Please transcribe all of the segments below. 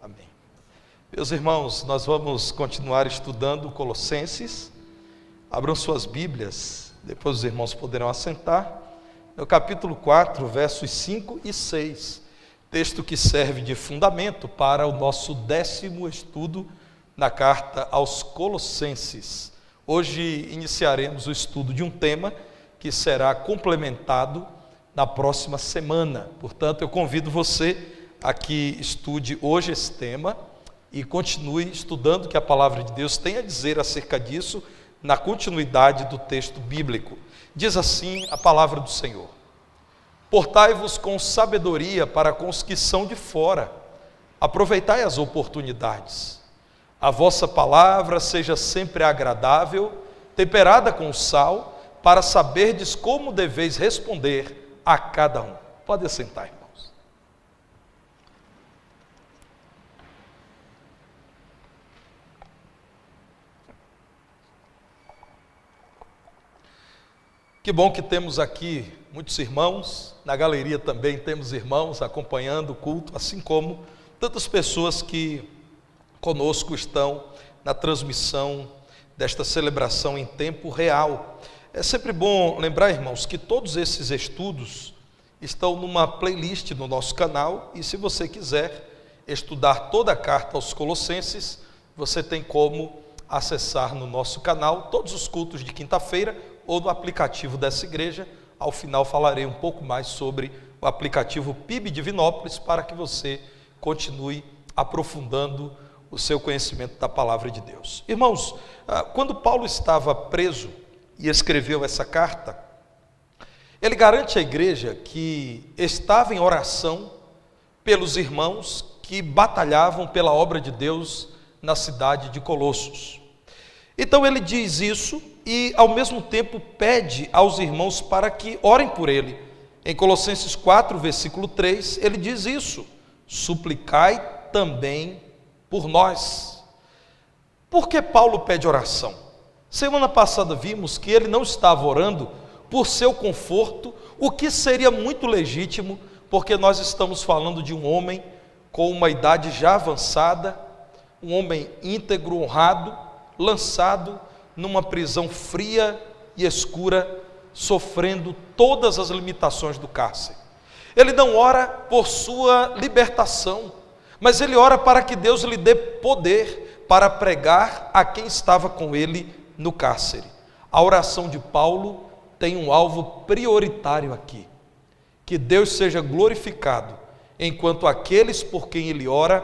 Amém. Meus irmãos, nós vamos continuar estudando Colossenses. Abram suas Bíblias, depois os irmãos poderão assentar. No capítulo 4, versos 5 e 6. Texto que serve de fundamento para o nosso 10º estudo na carta aos Colossenses. Hoje iniciaremos o estudo de um tema que será complementado na próxima semana. Portanto, eu convido você a que estude hoje esse tema e continue estudando o que a palavra de Deus tem a dizer acerca disso na continuidade do texto bíblico. Diz assim a palavra do Senhor: portai-vos com sabedoria para com os que são de fora, aproveitai as oportunidades. A vossa palavra seja sempre agradável, temperada com sal, para saberdes como deveis responder a cada um. Pode sentar, irmãos. Que bom que temos aqui muitos irmãos, na galeria também temos irmãos acompanhando o culto, assim como tantas pessoas que conosco estão na transmissão desta celebração em tempo real. É sempre bom lembrar, irmãos, que todos esses estudos estão numa playlist no nosso canal, e se você quiser estudar toda a carta aos Colossenses, você tem como acessar no nosso canal todos os cultos de quinta-feira ou no aplicativo dessa igreja. Ao final falarei um pouco mais sobre o aplicativo PIB Divinópolis, para que você continue aprofundando o seu conhecimento da palavra de Deus. Irmãos, quando Paulo estava preso e escreveu essa carta, ele garante à igreja que estava em oração pelos irmãos que batalhavam pela obra de Deus na cidade de Colossos. Então ele diz isso e ao mesmo tempo pede aos irmãos para que orem por ele. Em Colossenses 4, versículo 3, ele diz isso: suplicai também por nós. Por que Paulo pede oração? Semana passada vimos que ele não estava orando por seu conforto, o que seria muito legítimo, porque nós estamos falando de um homem com uma idade já avançada, um homem íntegro, honrado, lançado numa prisão fria e escura, sofrendo todas as limitações do cárcere. Ele não ora por sua libertação, mas ele ora para que Deus lhe dê poder para pregar a quem estava com ele no cárcere. A oração de Paulo tem um alvo prioritário aqui: que Deus seja glorificado, enquanto aqueles por quem ele ora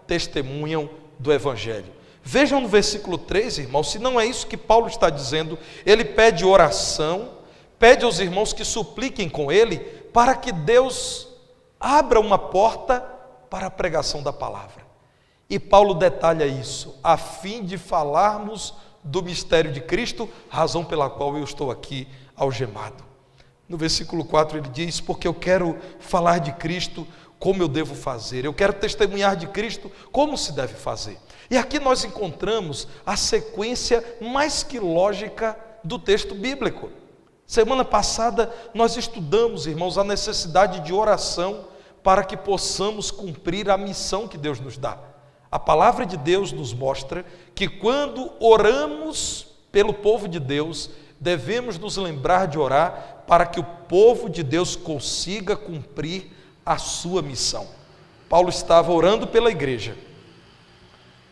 testemunham do Evangelho. Vejam no versículo 3, irmãos, se não é isso que Paulo está dizendo. Ele pede oração, pede aos irmãos que supliquem com ele, para que Deus abra uma porta para a pregação da palavra. E Paulo detalha isso, a fim de falarmos do mistério de Cristo, razão pela qual eu estou aqui algemado. No versículo 4 ele diz: porque eu quero falar de Cristo, como eu devo fazer, eu quero testemunhar de Cristo, como se deve fazer. E aqui nós encontramos a sequência mais que lógica do texto bíblico. Semana passada nós estudamos, irmãos, a necessidade de oração para que possamos cumprir a missão que Deus nos dá. A palavra de Deus nos mostra que quando oramos pelo povo de Deus, devemos nos lembrar de orar para que o povo de Deus consiga cumprir a sua missão. Paulo estava orando pela igreja,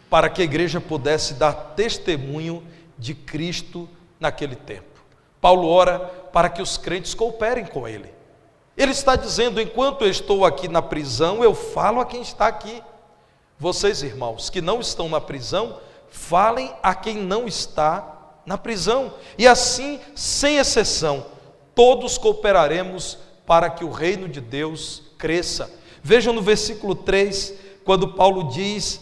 para que a igreja pudesse dar testemunho de Cristo naquele tempo. Paulo ora para que os crentes cooperem com ele. Ele está dizendo: enquanto eu estou aqui na prisão, eu falo a quem está aqui. Vocês, irmãos, que não estão na prisão, falem a quem não está na prisão. E assim, sem exceção, todos cooperaremos para que o reino de Deus cresça. Vejam no versículo 3, quando Paulo diz: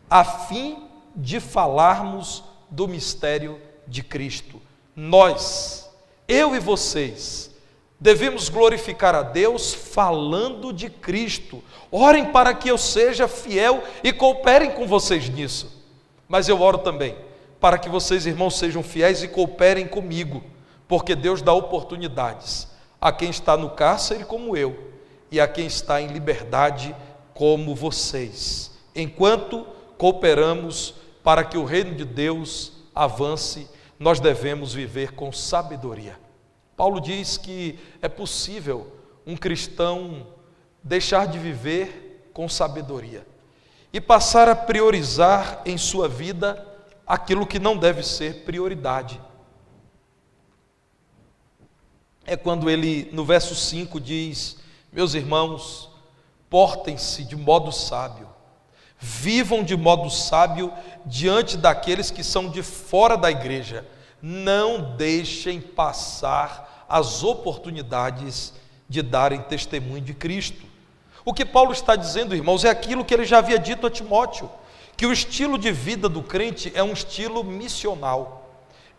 a fim de falarmos do mistério de Cristo. Nós, eu e vocês, devemos glorificar a Deus falando de Cristo. Orem para que eu seja fiel e cooperem com vocês nisso. Mas eu oro também para que vocês, irmãos, sejam fiéis e cooperem comigo, porque Deus dá oportunidades a quem está no cárcere como eu, e a quem está em liberdade como vocês. enquanto cooperamos para que o reino de Deus avance, nós devemos viver com sabedoria. Paulo diz que é possível um cristão deixar de viver com sabedoria e passar a priorizar em sua vida aquilo que não deve ser prioridade. É quando ele, no verso 5, diz: meus irmãos, portem-se de modo sábio, vivam de modo sábio diante daqueles que são de fora da igreja, não deixem passar as oportunidades de darem testemunho de Cristo. O que Paulo está dizendo, irmãos, é aquilo que ele já havia dito a Timóteo, que o estilo de vida do crente é um estilo missional.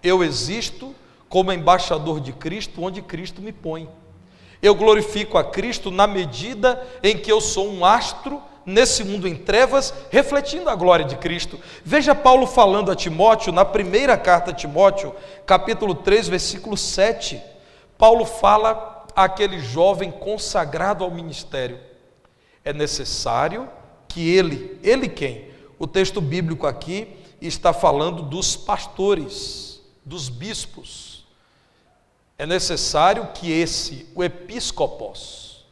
Eu existo como embaixador de Cristo, onde Cristo me põe. Eu glorifico a Cristo na medida em que eu sou um astro nesse mundo em trevas, refletindo a glória de Cristo. Veja Paulo falando a Timóteo, na primeira carta a Timóteo, capítulo 3, versículo 7. Paulo fala àquele jovem consagrado ao ministério: é necessário que ele quem? O texto bíblico aqui está falando dos pastores, dos bispos. É necessário que o episcopos,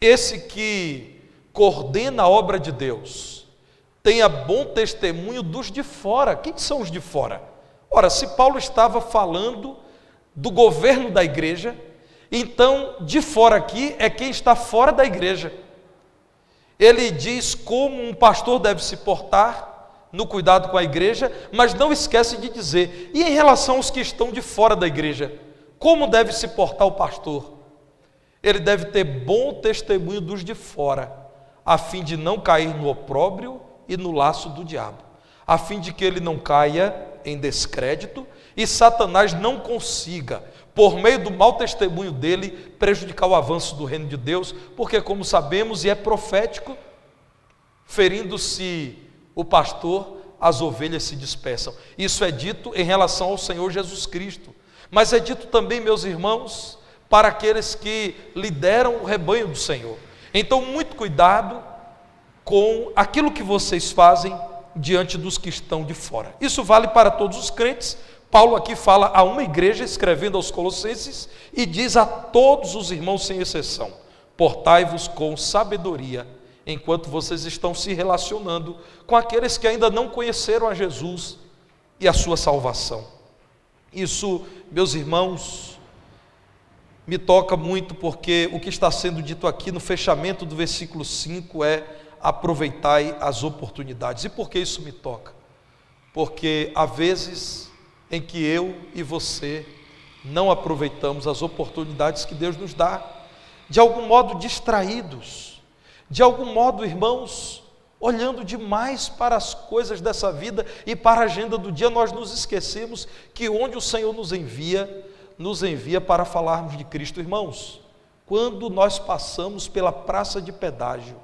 esse que coordena a obra de Deus, tenha bom testemunho dos de fora. Quem são os de fora? Ora, se Paulo estava falando do governo da igreja, então de fora aqui é quem está fora da igreja. Ele diz como um pastor deve se portar no cuidado com a igreja, mas não esquece de dizer: e em relação aos que estão de fora da igreja, como deve se portar o pastor? Ele deve ter bom testemunho dos de fora, a fim de não cair no opróbrio e no laço do diabo, a fim de que ele não caia em descrédito e Satanás não consiga, por meio do mau testemunho dele, prejudicar o avanço do reino de Deus, porque, como sabemos, e é profético, ferindo-se o pastor, as ovelhas se dispersam. Isso é dito em relação ao Senhor Jesus Cristo, mas é dito também, meus irmãos, para aqueles que lideram o rebanho do Senhor. Então, muito cuidado com aquilo que vocês fazem diante dos que estão de fora. Isso vale para todos os crentes. Paulo aqui fala a uma igreja, escrevendo aos Colossenses, e diz a todos os irmãos sem exceção: portai-vos com sabedoria, enquanto vocês estão se relacionando com aqueles que ainda não conheceram a Jesus e a sua salvação. Isso, meus irmãos, me toca muito, porque o que está sendo dito aqui no fechamento do versículo 5 é: aproveitai as oportunidades. E por que isso me toca? Porque há vezes em que eu e você não aproveitamos as oportunidades que Deus nos dá, de algum modo distraídos, de algum modo, irmãos, olhando demais para as coisas dessa vida e para a agenda do dia, nós nos esquecemos que onde o Senhor nos envia para falarmos de Cristo. Irmãos, quando nós passamos pela praça de pedágio,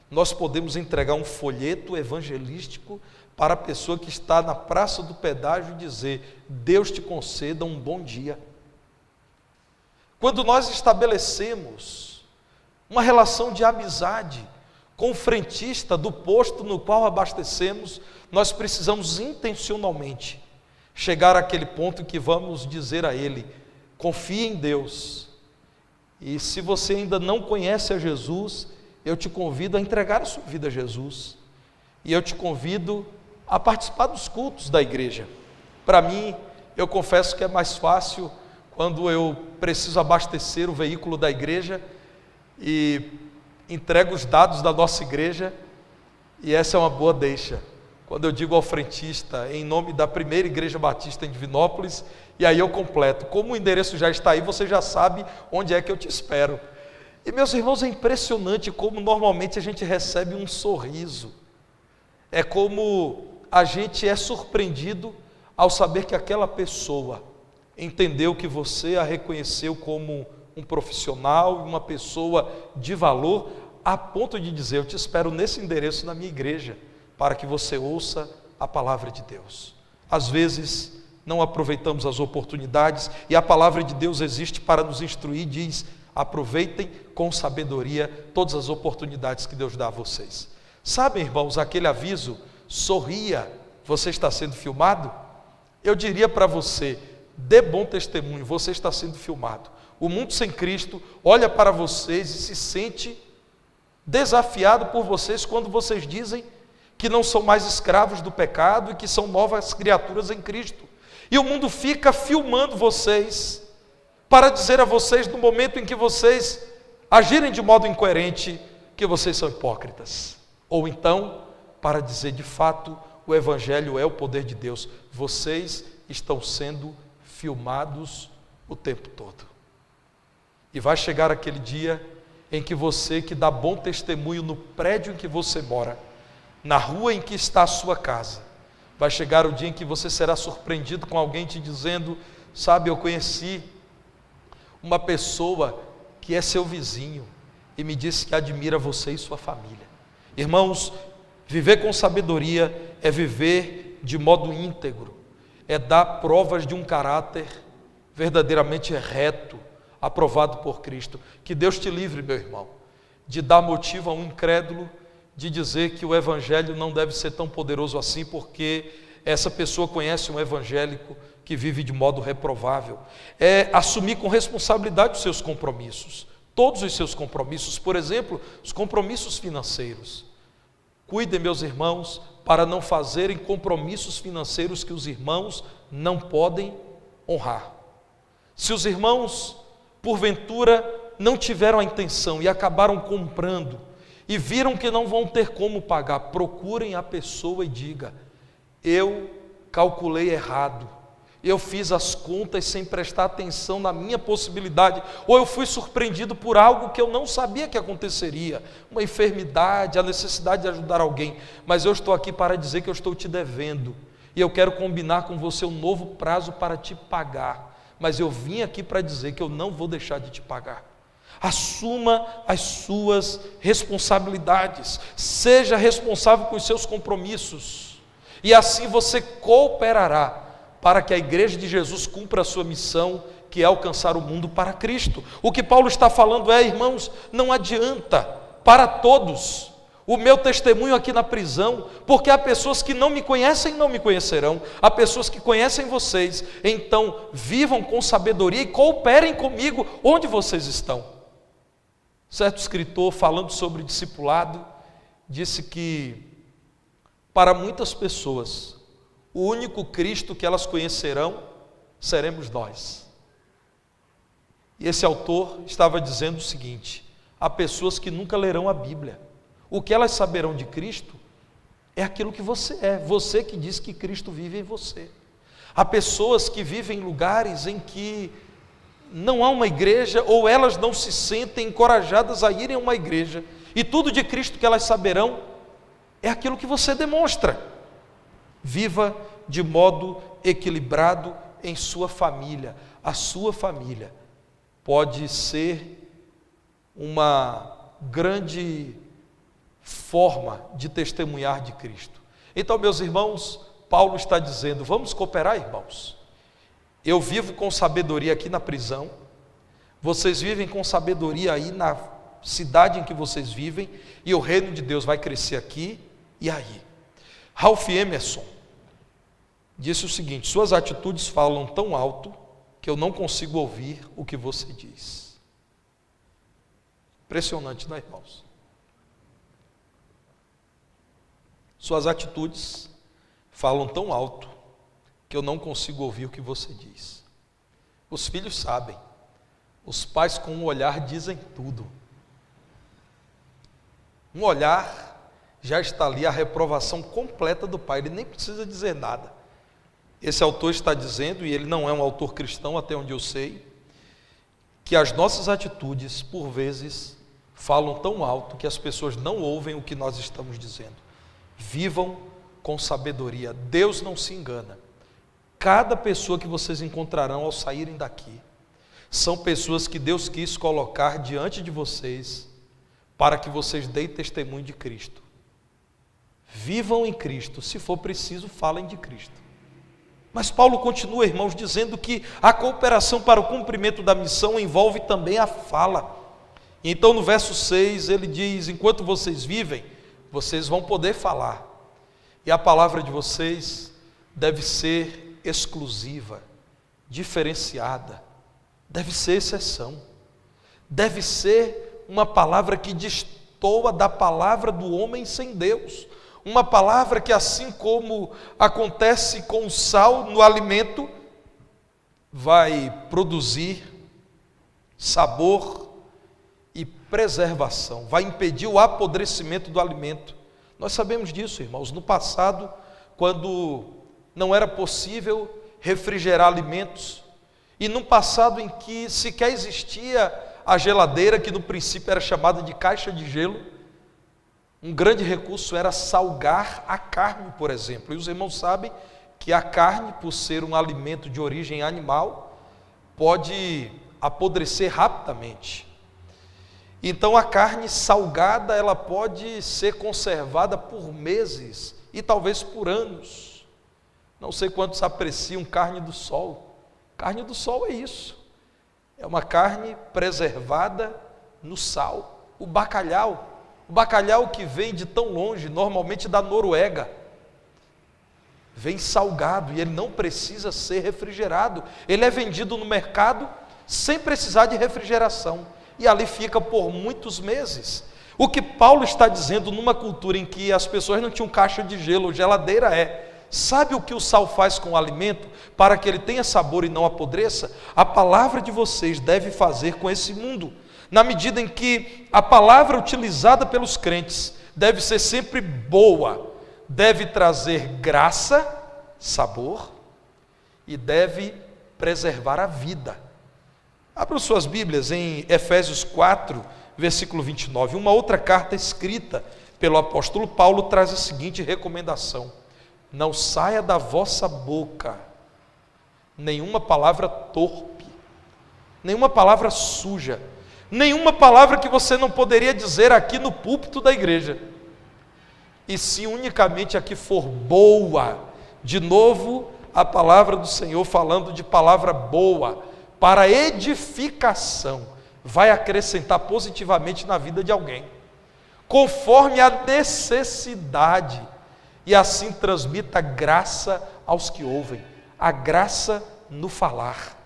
nós podemos entregar um folheto evangelístico para a pessoa que está na praça do pedágio e dizer: Deus te conceda um bom dia. Quando nós estabelecemos uma relação de amizade com o frentista do posto no qual abastecemos, nós precisamos intencionalmente chegar àquele ponto em que vamos dizer a ele: confie em Deus. E se você ainda não conhece a Jesus, eu te convido a entregar a sua vida a Jesus. E eu te convido a participar dos cultos da igreja. Para mim, eu confesso que é mais fácil quando eu preciso abastecer o veículo da igreja e entrego os dados da nossa igreja, e essa é uma boa deixa. Quando eu digo ao frentista, em nome da primeira igreja batista em Divinópolis, e aí eu completo: como o endereço já está aí, você já sabe onde é que eu te espero. E, meus irmãos, é impressionante como normalmente a gente recebe um sorriso. É como a gente é surpreendido ao saber que aquela pessoa entendeu que você a reconheceu como um profissional, uma pessoa de valor, a ponto de dizer: eu te espero nesse endereço na minha igreja, para que você ouça a palavra de Deus. Às vezes não aproveitamos as oportunidades, e a palavra de Deus existe para nos instruir. Diz: aproveitem com sabedoria todas as oportunidades que Deus dá a vocês. Sabe, irmãos, aquele aviso, sorria, você está sendo filmado? Eu diria para você, dê bom testemunho, você está sendo filmado. O mundo sem Cristo olha para vocês e se sente desafiado por vocês quando vocês dizem que não são mais escravos do pecado e que são novas criaturas em Cristo. E o mundo fica filmando vocês para dizer a vocês, no momento em que vocês agirem de modo incoerente, que vocês são hipócritas. Ou então, para dizer de fato, o Evangelho é o poder de Deus. Vocês estão sendo filmados o tempo todo. E vai chegar aquele dia em que você que dá bom testemunho no prédio em que você mora, na rua em que está a sua casa, vai chegar o dia em que você será surpreendido com alguém te dizendo, sabe, eu conheci uma pessoa que é seu vizinho e me disse que admira você e sua família. Irmãos, viver com sabedoria é viver de modo íntegro, é dar provas de um caráter verdadeiramente reto, aprovado por Cristo. Que Deus te livre, meu irmão, de dar motivo a um incrédulo de dizer que o Evangelho não deve ser tão poderoso assim, porque essa pessoa conhece um evangélico que vive de modo reprovável. É assumir com responsabilidade os seus compromissos, todos os seus compromissos, por exemplo, os compromissos financeiros. Cuidem, meus irmãos, para não fazerem compromissos financeiros que os irmãos não podem honrar. Se os irmãos, porventura, não tiveram a intenção e acabaram comprando e viram que não vão ter como pagar, procurem a pessoa e diga, eu calculei errado, eu fiz as contas sem prestar atenção na minha possibilidade, ou eu fui surpreendido por algo que eu não sabia que aconteceria, uma enfermidade, a necessidade de ajudar alguém, mas eu estou aqui para dizer que eu estou te devendo, e eu quero combinar com você um novo prazo para te pagar, mas eu vim aqui para dizer que eu não vou deixar de te pagar. Assuma as suas responsabilidades, seja responsável com os seus compromissos, e assim você cooperará para que a igreja de Jesus cumpra a sua missão, que é alcançar o mundo para Cristo. O que Paulo está falando é, irmãos, não adianta para todos o meu testemunho aqui na prisão, porque há pessoas que não me conhecem e não me conhecerão, há pessoas que conhecem vocês, então vivam com sabedoria e cooperem comigo onde vocês estão. Certo escritor, falando sobre discipulado, disse que para muitas pessoas, o único Cristo que elas conhecerão seremos nós. E esse autor estava dizendo o seguinte, há pessoas que nunca lerão a Bíblia. O que elas saberão de Cristo é aquilo que você é, você que diz que Cristo vive em você. Há pessoas que vivem em lugares em que não há uma igreja, ou elas não se sentem encorajadas a irem a uma igreja, e tudo de Cristo que elas saberão é aquilo que você demonstra. Viva de modo equilibrado em sua família. A sua família pode ser uma grande forma de testemunhar de Cristo. Então, meus irmãos, Paulo está dizendo, vamos cooperar, irmãos. Eu vivo com sabedoria aqui na prisão, vocês vivem com sabedoria aí na cidade em que vocês vivem, e o reino de Deus vai crescer aqui e aí. Ralph Emerson disse o seguinte, suas atitudes falam tão alto que eu não consigo ouvir o que você diz. Impressionante, não é, irmãos? Suas atitudes falam tão alto que eu não consigo ouvir o que você diz. Os filhos sabem, os pais com um olhar dizem tudo. Um olhar já está ali a reprovação completa do pai, ele nem precisa dizer nada. Esse autor está dizendo, e ele não é um autor cristão até onde eu sei, que as nossas atitudes, por vezes, falam tão alto que as pessoas não ouvem o que nós estamos dizendo. Vivam com sabedoria, Deus não se engana. Cada pessoa que vocês encontrarão ao saírem daqui, são pessoas que Deus quis colocar diante de vocês, para que vocês deem testemunho de Cristo. Vivam em Cristo, se for preciso, falem de Cristo. Mas Paulo continua, irmãos, dizendo que a cooperação para o cumprimento da missão envolve também a fala. Então no verso 6 ele diz, enquanto vocês vivem, vocês vão poder falar. E a palavra de vocês deve ser exclusiva, diferenciada, deve ser exceção, deve ser uma palavra que destoa da palavra do homem sem Deus, uma palavra que, assim como acontece com o sal no alimento, vai produzir sabor e preservação, vai impedir o apodrecimento do alimento. Nós sabemos disso, irmãos. No passado, quando não era possível refrigerar alimentos, e num passado em que sequer existia a geladeira, que no princípio era chamada de caixa de gelo, um grande recurso era salgar a carne, por exemplo. E os irmãos sabem que a carne, por ser um alimento de origem animal, pode apodrecer rapidamente. Então a carne salgada, ela pode ser conservada por meses e talvez por anos. Não sei quantos apreciam carne do sol. Carne do sol é isso. É uma carne preservada no sal. O bacalhau que vem de tão longe, normalmente da Noruega, vem salgado e ele não precisa ser refrigerado. Ele é vendido no mercado sem precisar de refrigeração. E ali fica por muitos meses. O que Paulo está dizendo numa cultura em que as pessoas não tinham caixa de gelo ou geladeira sabe o que o sal faz com o alimento para que ele tenha sabor e não apodreça? A palavra de vocês deve fazer com esse mundo, na medida em que a palavra utilizada pelos crentes deve ser sempre boa, deve trazer graça, sabor e deve preservar a vida. Abram suas Bíblias em Efésios 4, versículo 29. Uma outra carta escrita pelo apóstolo Paulo traz a seguinte recomendação: não saia da vossa boca nenhuma palavra torpe, nenhuma palavra suja, nenhuma palavra que você não poderia dizer aqui no púlpito da igreja, e se unicamente a que for boa. De novo, a palavra do Senhor falando de palavra boa, para edificação, vai acrescentar positivamente na vida de alguém, conforme a necessidade, e assim transmita graça aos que ouvem, a graça no falar.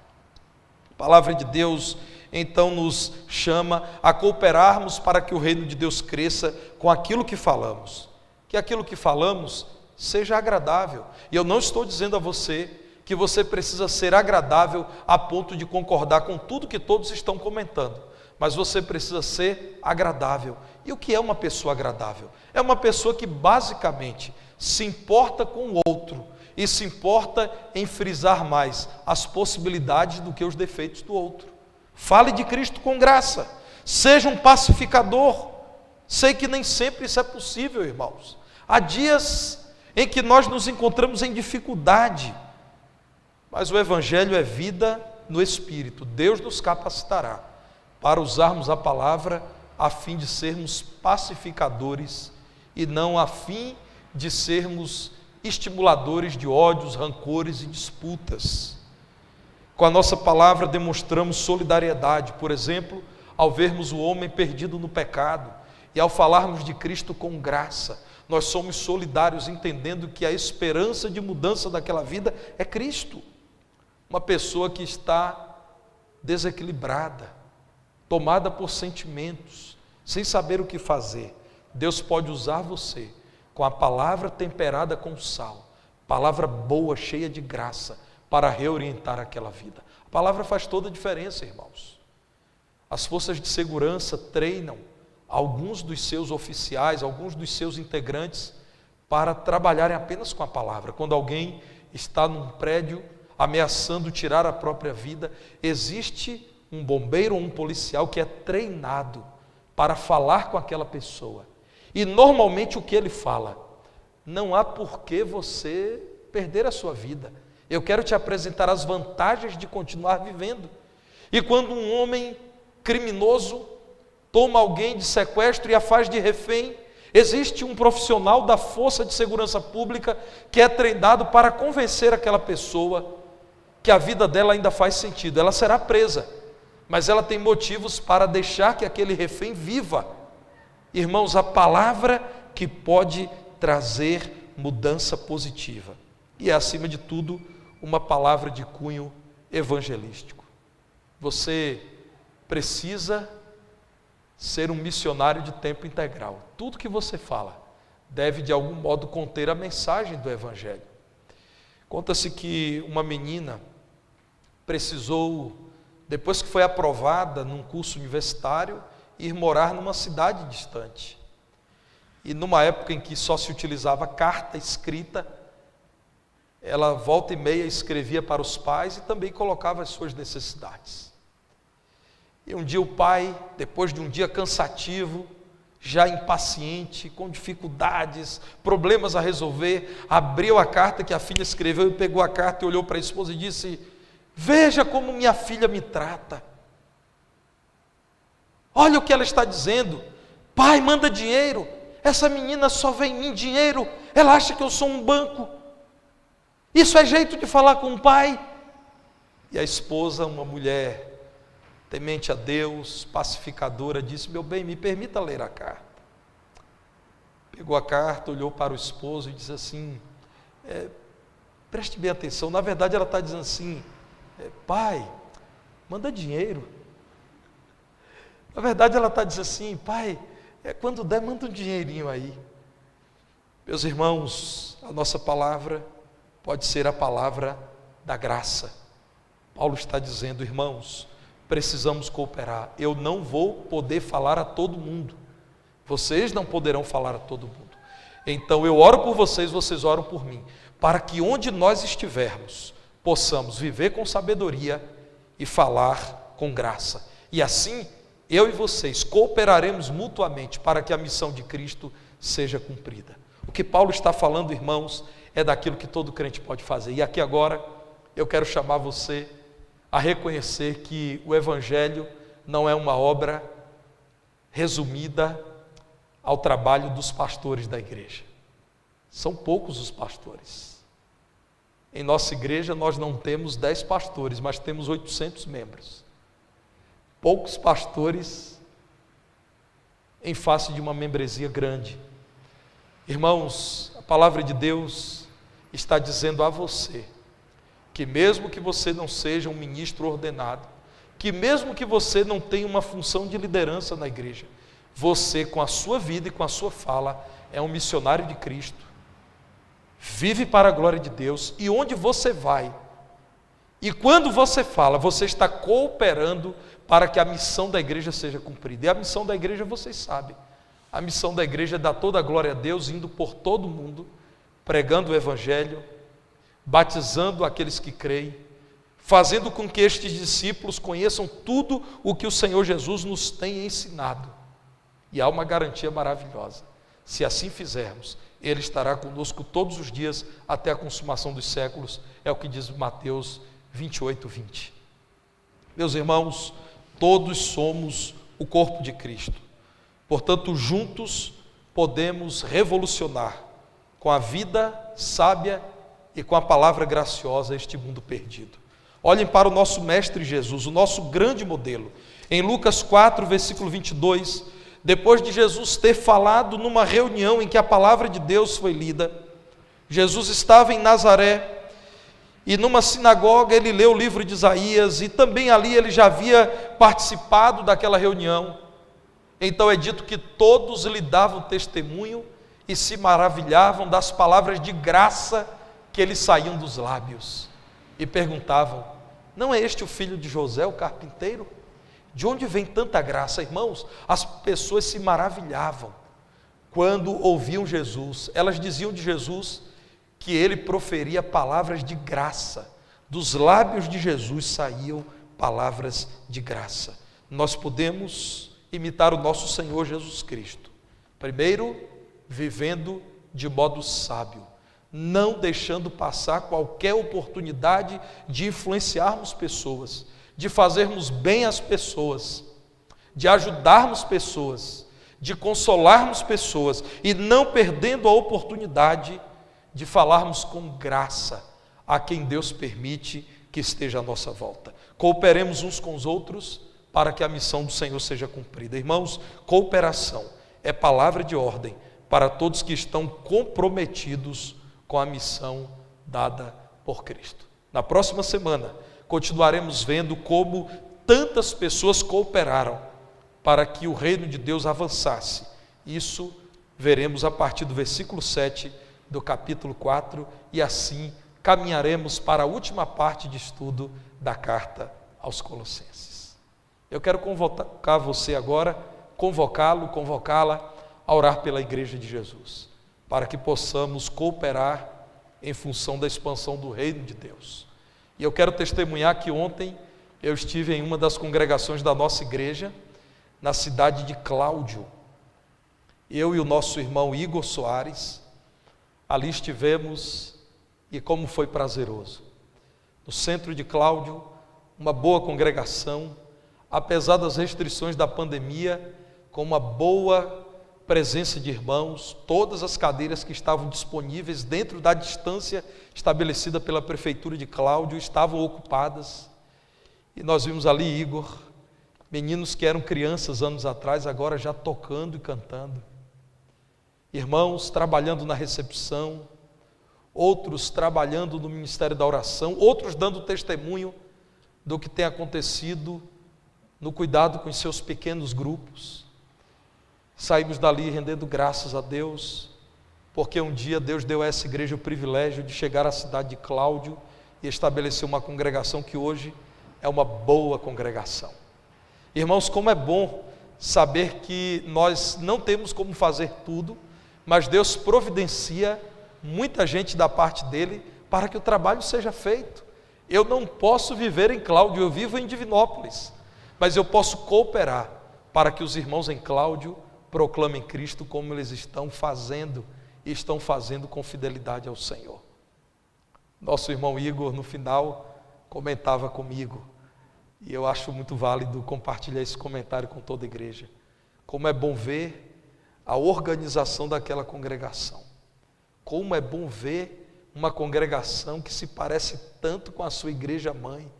A palavra de Deus então nos chama a cooperarmos para que o reino de Deus cresça com aquilo que falamos, que aquilo que falamos seja agradável. E eu não estou dizendo a você que você precisa ser agradável a ponto de concordar com tudo que todos estão comentando, mas você precisa ser agradável. E o que é uma pessoa agradável? É uma pessoa que basicamente se importa com o outro e se importa em frisar mais as possibilidades do que os defeitos do outro. Fale de Cristo com graça, seja um pacificador. Sei que nem sempre isso é possível, irmãos. Há dias em que nós nos encontramos em dificuldade, mas o Evangelho é vida no Espírito. Deus nos capacitará para usarmos a palavra a fim de sermos pacificadores e não a fim de sermos estimuladores de ódios, rancores e disputas. Com a nossa palavra demonstramos solidariedade, por exemplo, ao vermos o homem perdido no pecado e ao falarmos de Cristo com graça. Nós somos solidários entendendo que a esperança de mudança daquela vida é Cristo. Uma pessoa que está desequilibrada, tomada por sentimentos, sem saber o que fazer, Deus pode usar você com a palavra temperada com sal, palavra boa, cheia de graça, para reorientar aquela vida. A palavra faz toda a diferença, irmãos. As forças de segurança treinam alguns dos seus oficiais, alguns dos seus integrantes, para trabalharem apenas com a palavra. Quando alguém está num prédio ameaçando tirar a própria vida, existe um bombeiro ou um policial que é treinado para falar com aquela pessoa. E normalmente o que ele fala: não há por que você perder a sua vida. Eu quero te apresentar as vantagens de continuar vivendo. E quando um homem criminoso toma alguém de sequestro e a faz de refém, existe um profissional da força de segurança pública que é treinado para convencer aquela pessoa que a vida dela ainda faz sentido. Ela será presa, mas ela tem motivos para deixar que aquele refém viva. Irmãos, a palavra que pode trazer mudança positiva. E é, acima de tudo, uma palavra de cunho evangelístico. Você precisa ser um missionário de tempo integral. Tudo que você fala deve, de algum modo, conter a mensagem do Evangelho. Conta-se que uma menina precisou, depois que foi aprovada num curso universitário, ir morar numa cidade distante. E numa época em que só se utilizava carta escrita, ela volta e meia escrevia para os pais e também colocava as suas necessidades. E um dia o pai, depois de um dia cansativo, já impaciente, com dificuldades, problemas a resolver, abriu a carta que a filha escreveu e pegou a carta e olhou para a esposa e disse: veja como minha filha me trata. Olha o que ela está dizendo. Pai, manda dinheiro. Essa menina só vê em mim dinheiro. Ela acha que eu sou um banco. Isso é jeito de falar com o pai? E a esposa, uma mulher temente a Deus, pacificadora, disse: meu bem, me permita ler a carta. Pegou a carta, olhou para o esposo e disse assim: preste bem atenção. Na verdade ela está dizendo assim: pai, manda dinheiro. Na verdade ela está dizendo assim: pai, quando der, manda um dinheirinho aí. Meus irmãos, a nossa palavra pode ser a palavra da graça. Paulo está dizendo: irmãos, precisamos cooperar. Eu não vou poder falar a todo mundo. Vocês não poderão falar a todo mundo. Então eu oro por vocês, vocês oram por mim, para que onde nós estivermos, possamos viver com sabedoria e falar com graça. E assim, eu e vocês cooperaremos mutuamente para que a missão de Cristo seja cumprida. O que Paulo está falando, irmãos, é daquilo que todo crente pode fazer. E aqui agora, eu quero chamar você a reconhecer que o Evangelho não é uma obra resumida ao trabalho dos pastores da igreja. São poucos os pastores. Em nossa igreja nós não temos 10 pastores, mas temos 800 membros. Poucos pastores em face de uma membresia grande. Irmãos, a palavra de Deus está dizendo a você que mesmo que você não seja um ministro ordenado, que mesmo que você não tenha uma função de liderança na igreja, você com a sua vida e com a sua fala é um missionário de Cristo, vive para a glória de Deus, e onde você vai, e quando você fala, você está cooperando para que a missão da igreja seja cumprida. E a missão da igreja, vocês sabem, a missão da igreja é dar toda a glória a Deus, indo por todo mundo, pregando o Evangelho, batizando aqueles que creem, fazendo com que estes discípulos conheçam tudo o que o Senhor Jesus nos tem ensinado. E há uma garantia maravilhosa: se assim fizermos, Ele estará conosco todos os dias até a consumação dos séculos, é o que diz Mateus 28:20. Meus irmãos, todos somos o corpo de Cristo, portanto juntos podemos revolucionar com a vida sábia e com a palavra graciosa este mundo perdido. Olhem para o nosso Mestre Jesus, o nosso grande modelo. Em Lucas 4, versículo 22, depois de Jesus ter falado numa reunião em que a palavra de Deus foi lida, Jesus estava em Nazaré e numa sinagoga ele leu o livro de Isaías, e também ali ele já havia participado daquela reunião. Então é dito que todos lhe davam testemunho e se maravilhavam das palavras de graça que lhe saíam dos lábios, e perguntavam: não é este o filho de José, o carpinteiro? De onde vem tanta graça? Irmãos, as pessoas se maravilhavam quando ouviam Jesus. Elas diziam de Jesus que ele proferia palavras de graça. Dos lábios de Jesus saíam palavras de graça. Nós podemos imitar o nosso Senhor Jesus Cristo, primeiro, vivendo de modo sábio, não deixando passar qualquer oportunidade de influenciarmos pessoas, de fazermos bem às pessoas, de ajudarmos pessoas, de consolarmos pessoas, e não perdendo a oportunidade de falarmos com graça a quem Deus permite que esteja à nossa volta. Cooperemos uns com os outros para que a missão do Senhor seja cumprida. Irmãos, cooperação é palavra de ordem para todos que estão comprometidos com a missão dada por Cristo. Na próxima semana, continuaremos vendo como tantas pessoas cooperaram para que o reino de Deus avançasse. Isso veremos a partir do versículo 7 do capítulo 4, e assim caminharemos para a última parte de estudo da carta aos Colossenses. Eu quero convocar você agora, convocá-la a orar pela Igreja de Jesus, para que possamos cooperar em função da expansão do reino de Deus. E eu quero testemunhar que ontem eu estive em uma das congregações da nossa igreja, na cidade de Cláudio. Eu e o nosso irmão Igor Soares, ali estivemos, e como foi prazeroso. No centro de Cláudio, uma boa congregação, apesar das restrições da pandemia, com uma boa presença de irmãos, todas as cadeiras que estavam disponíveis dentro da distância estabelecida pela prefeitura de Cláudio estavam ocupadas. E nós vimos ali Igor, meninos que eram crianças anos atrás, agora já tocando e cantando. Irmãos trabalhando na recepção, outros trabalhando no ministério da oração, outros dando testemunho do que tem acontecido no cuidado com os seus pequenos grupos. Saímos dali rendendo graças a Deus, porque um dia Deus deu a essa igreja o privilégio de chegar à cidade de Cláudio e estabelecer uma congregação que hoje é uma boa congregação. Irmãos, como é bom saber que nós não temos como fazer tudo, mas Deus providencia muita gente da parte dele para que o trabalho seja feito. Eu não posso viver em Cláudio, eu vivo em Divinópolis, mas eu posso cooperar para que os irmãos em Cláudio proclamem Cristo como eles estão fazendo, e estão fazendo com fidelidade ao Senhor. Nosso irmão Igor, no final, comentava comigo, e eu acho muito válido compartilhar esse comentário com toda a igreja. Como é bom ver a organização daquela congregação. Como é bom ver uma congregação que se parece tanto com a sua igreja mãe,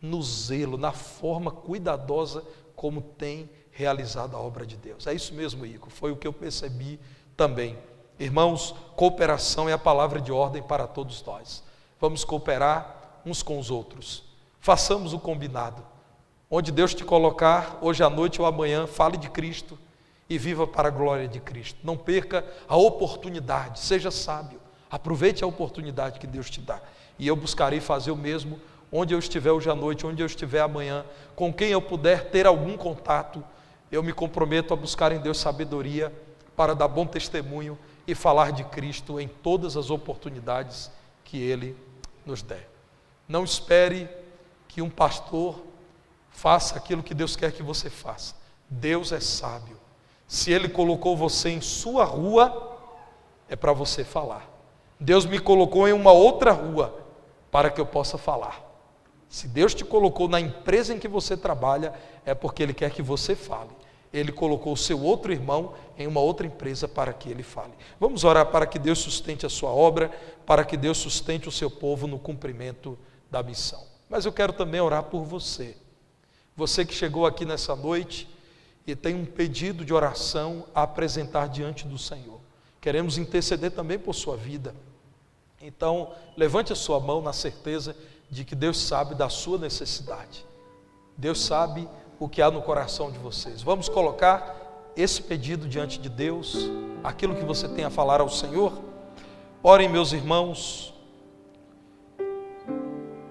no zelo, na forma cuidadosa como tem realizado a obra de Deus. É isso mesmo, Igor, foi o que eu percebi também. Irmãos, cooperação é a palavra de ordem para todos nós. Vamos cooperar uns com os outros. Façamos o combinado. Onde Deus te colocar, hoje à noite ou amanhã, fale de Cristo e viva para a glória de Cristo. Não perca a oportunidade, seja sábio, aproveite a oportunidade que Deus te dá. E eu buscarei fazer o mesmo onde eu estiver hoje à noite, onde eu estiver amanhã, com quem eu puder ter algum contato. Eu me comprometo a buscar em Deus sabedoria para dar bom testemunho e falar de Cristo em todas as oportunidades que Ele nos der. Não espere que um pastor faça aquilo que Deus quer que você faça. Deus é sábio. Se Ele colocou você em sua rua, é para você falar. Deus me colocou em uma outra rua para que eu possa falar. Se Deus te colocou na empresa em que você trabalha, é porque Ele quer que você fale. Ele colocou o seu outro irmão em uma outra empresa para que ele fale. Vamos orar para que Deus sustente a sua obra, para que Deus sustente o seu povo no cumprimento da missão. Mas eu quero também orar por você. Você que chegou aqui nessa noite e tem um pedido de oração a apresentar diante do Senhor. Queremos interceder também por sua vida. Então, levante a sua mão na certeza de que Deus sabe da sua necessidade. Deus sabe o que há no coração de vocês. Vamos colocar esse pedido diante de Deus, aquilo que você tem a falar ao Senhor. Orem, meus irmãos,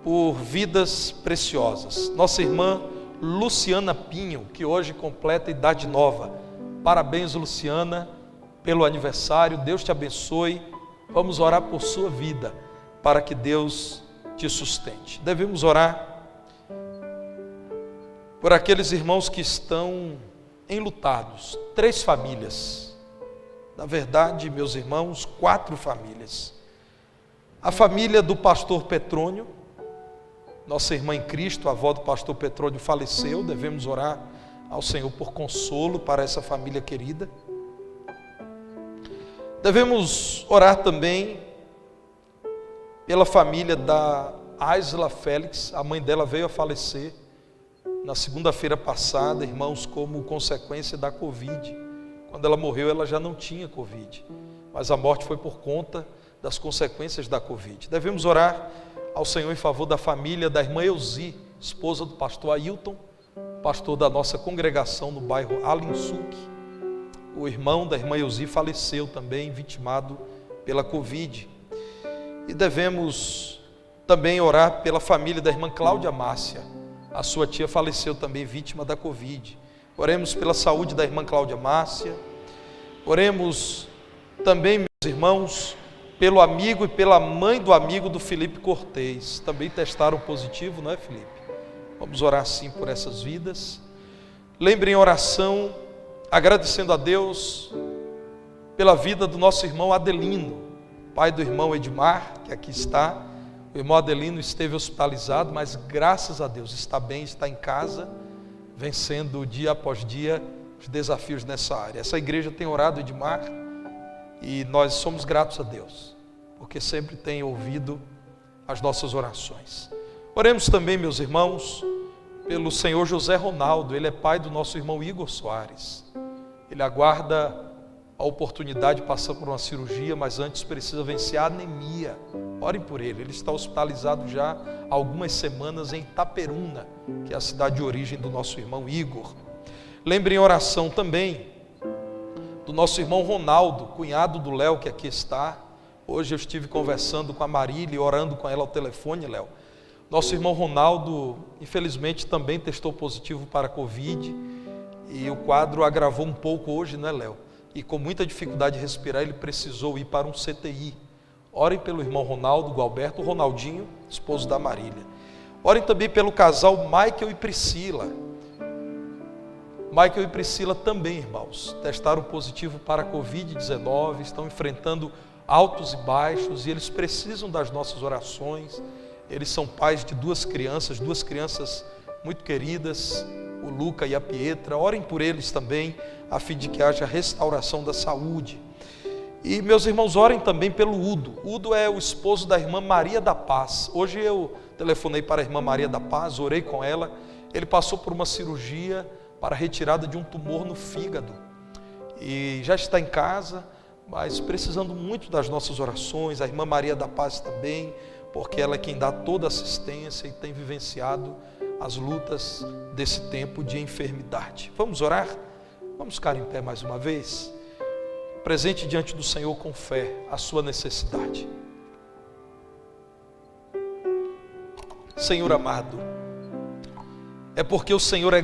por vidas preciosas. Nossa irmã Luciana Pinho, que hoje completa idade nova. Parabéns, Luciana, pelo aniversário. Deus te abençoe. Vamos orar por sua vida, para que Deus te sustente. Devemos orar por aqueles irmãos que estão enlutados. 3 famílias. Na verdade, meus irmãos, 4 famílias. A família do pastor Petrônio, nossa irmã em Cristo, a avó do pastor Petrônio faleceu. Devemos orar ao Senhor por consolo para essa família querida. Devemos orar também pela família da Aisla Félix. A mãe dela veio a falecer na segunda-feira passada, irmãos, como consequência da Covid, Quando ela morreu, ela já não tinha Covid, mas a morte foi por conta das consequências da Covid. Devemos orar ao Senhor em favor da família da irmã Elzi, esposa do pastor Ailton, pastor da nossa congregação no bairro Alinsuk. O irmão da irmã Elzi faleceu também, vitimado pela Covid. E devemos também orar pela família da irmã Cláudia Márcia. A sua tia faleceu também, vítima da Covid. Oremos pela saúde da irmã Cláudia Márcia. Oremos também, meus irmãos, pelo amigo e pela mãe do amigo do Felipe Cortez. Também testaram positivo, não é, Felipe? Vamos orar sim por essas vidas. Lembrem em oração, agradecendo a Deus pela vida do nosso irmão Adelino, pai do irmão Edmar, que aqui está. O irmão Adelino esteve hospitalizado, mas graças a Deus está bem, está em casa, vencendo dia após dia os desafios nessa área. Essa igreja tem orado, Edmar, e nós somos gratos a Deus, porque sempre tem ouvido as nossas orações. Oremos também, meus irmãos, pelo senhor José Ronaldo. Ele é pai do nosso irmão Igor Soares. Ele aguarda a oportunidade de passar por uma cirurgia, mas antes precisa vencer a anemia. Orem por ele. Ele está hospitalizado já há algumas semanas em Itaperuna, que é a cidade de origem do nosso irmão Igor. Lembrem em oração também do nosso irmão Ronaldo, cunhado do Léo, que aqui está. Hoje eu estive conversando com a Marília e orando com ela ao telefone, Léo. Nosso irmão Ronaldo, infelizmente, também testou positivo para a Covid e o quadro agravou um pouco hoje, não é, Léo? E com muita dificuldade de respirar, ele precisou ir para um CTI. Orem pelo irmão Ronaldo, Gualberto, Ronaldinho, esposo da Marília. Orem também pelo casal Michael e Priscila. Michael e Priscila também, irmãos, testaram positivo para a Covid-19, estão enfrentando altos e baixos e eles precisam das nossas orações. Eles são pais de duas crianças muito queridas, o Luca e a Pietra. Orem por eles também, a fim de que haja restauração da saúde. E, meus irmãos, orem também pelo Udo. Udo é o esposo da irmã Maria da Paz. Hoje eu telefonei para a irmã Maria da Paz, orei com ela. Ele passou por uma cirurgia para a retirada de um tumor no fígado. E já está em casa, mas precisando muito das nossas orações. A irmã Maria da Paz também, porque ela é quem dá toda a assistência e tem vivenciado as lutas desse tempo de enfermidade. Vamos orar? Vamos ficar em pé mais uma vez? Presente diante do Senhor com fé a sua necessidade. Senhor amado, é porque o Senhor é